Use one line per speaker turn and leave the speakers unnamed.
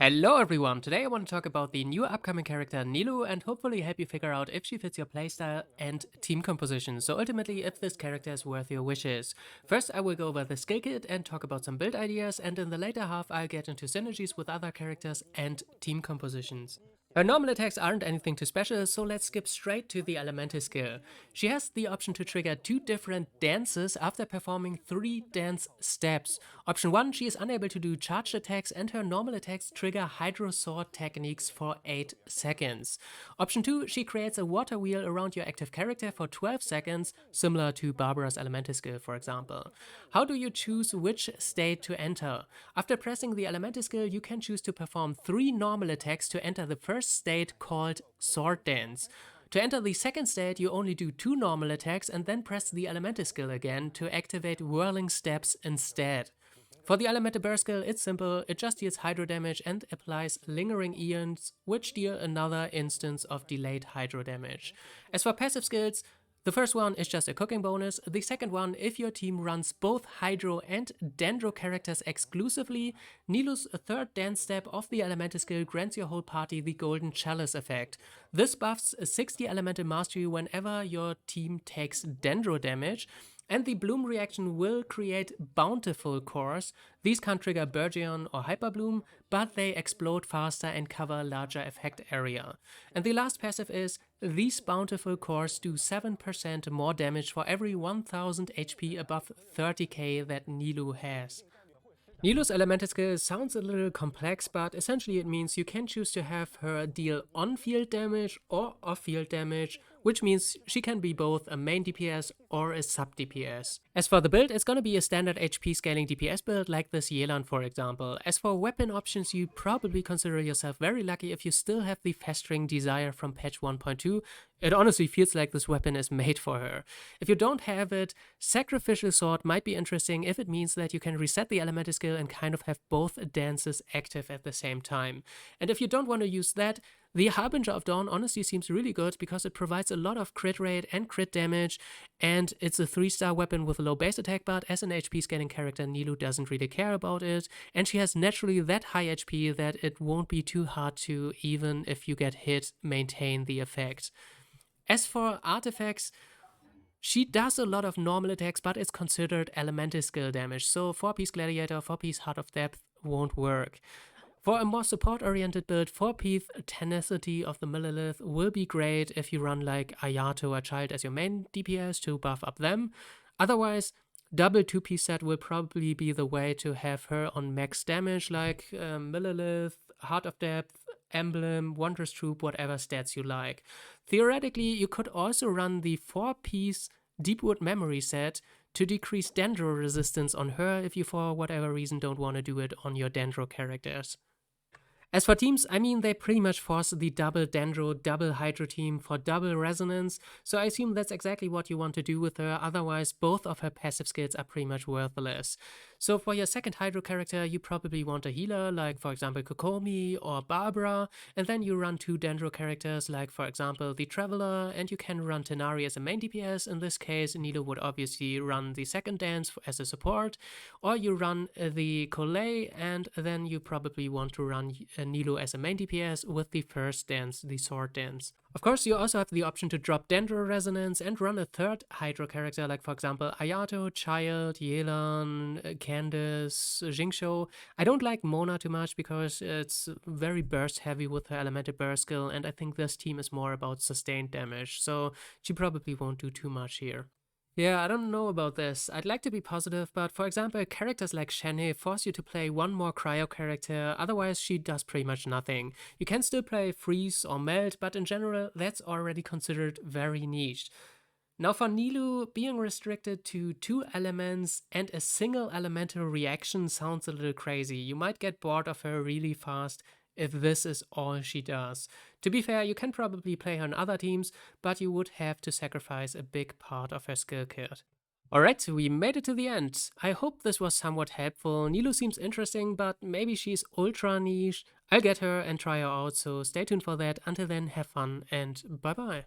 Hello everyone, today I want to talk about the new upcoming character Nilou and hopefully help you figure out if she fits your playstyle and team composition, so ultimately if this character is worth your wishes. First I will go over the skill kit and talk about some build ideas, and in the later half I'll get into synergies with other characters and team compositions. Her normal attacks aren't anything too special, so let's skip straight to the elemental skill. She has the option to trigger 2 different dances after performing 3 dance steps. Option 1, she is unable to do charged attacks and her normal attacks trigger Hydro Sword techniques for 8 seconds. Option 2, she creates a water wheel around your active character for 12 seconds, similar to Barbara's elemental skill for example. How do you choose which state to enter? After pressing the elemental skill, you can choose to perform 3 normal attacks to enter the first state called Sword Dance. To enter the second state, you only do 2 normal attacks and then press the elemental skill again to activate Whirling Steps instead. For the elemental burst skill, it's simple, it just deals hydro damage and applies lingering eons, which deal another instance of delayed hydro damage. As for passive skills, the first one is just a cooking bonus, the second one, if your team runs both Hydro and Dendro characters exclusively, Nilou's third dance step of the elemental skill grants your whole party the Golden Chalice effect. This buffs 60 elemental mastery whenever your team takes Dendro damage, and the Bloom reaction will create bountiful cores. These can't trigger Burgeon or Hyper Bloom, but they explode faster and cover a larger effect area. And the last passive is, these bountiful cores do 7% more damage for every 1000 HP above 30k that Nilou has. Nilou's elemental skill sounds a little complex, but essentially it means you can choose to have her deal on-field damage or off-field damage, which means she can be both a main DPS or a sub DPS. As for the build, it's gonna be a standard HP scaling DPS build like this Yelan for example. As for weapon options, you probably consider yourself very lucky if you still have the Festering Desire from patch 1.2. It honestly feels like this weapon is made for her. If you don't have it, Sacrificial Sword might be interesting if it means that you can reset the elemental skill and kind of have both dances active at the same time. And if you don't want to use that, the Harbinger of Dawn honestly seems really good because it provides a lot of crit rate and crit damage, and it's a 3-star weapon with a low base attack, but as an HP scaling character, Nilou doesn't really care about it, and she has naturally that high HP that it won't be too hard to, even if you get hit, maintain the effect. As for artifacts, she does a lot of normal attacks, but it's considered elemental skill damage, so 4-piece Gladiator, 4-piece Heart of Depth won't work. For a more support-oriented build, 4-piece Tenacity of the Millilith will be great if you run like Ayato or Child as your main DPS to buff up them. Otherwise, double 2-piece set will probably be the way to have her on max damage like Millilith, Heart of Depth, Emblem, Wondrous Troop, whatever stats you like. Theoretically, you could also run the 4-piece Deepwood Memory set to decrease Dendro resistance on her if you for whatever reason don't want to do it on your Dendro characters. As for teams, I mean, they pretty much force the double Dendro, double Hydro team for double resonance, so I assume that's exactly what you want to do with her, otherwise both of her passive skills are pretty much worthless. So for your second Hydro character, you probably want a healer, like for example Kokomi or Barbara, and then you run 2 Dendro characters, like for example the Traveler, and you can run Tenari as a main DPS. In this case, Nilou would obviously run the second dance as a support, or you run the Collet, and then you probably want to run Nilou as a main DPS with the first dance, the Sword Dance. Of course, you also have the option to drop Dendro Resonance and run a third Hydro character, like for example Ayato, Child, Yelan, Candace, Jingshou. I don't like Mona too much because it's very burst heavy with her elemental burst skill, and I think this team is more about sustained damage, so she probably won't do too much here. Yeah, I don't know about this. I'd like to be positive, but for example, characters like Shenhe force you to play one more cryo character, otherwise she does pretty much nothing. You can still play Freeze or Melt, but in general, that's already considered very niche. Now for Nilou, being restricted to 2 elements and a single elemental reaction sounds a little crazy. You might get bored of her really fast if this is all she does. To be fair, you can probably play her on other teams, but you would have to sacrifice a big part of her skill kit. Alright, we made it to the end. I hope this was somewhat helpful. Nilou seems interesting, but maybe she's ultra niche. I'll get her and try her out, so stay tuned for that. Until then, have fun and bye bye.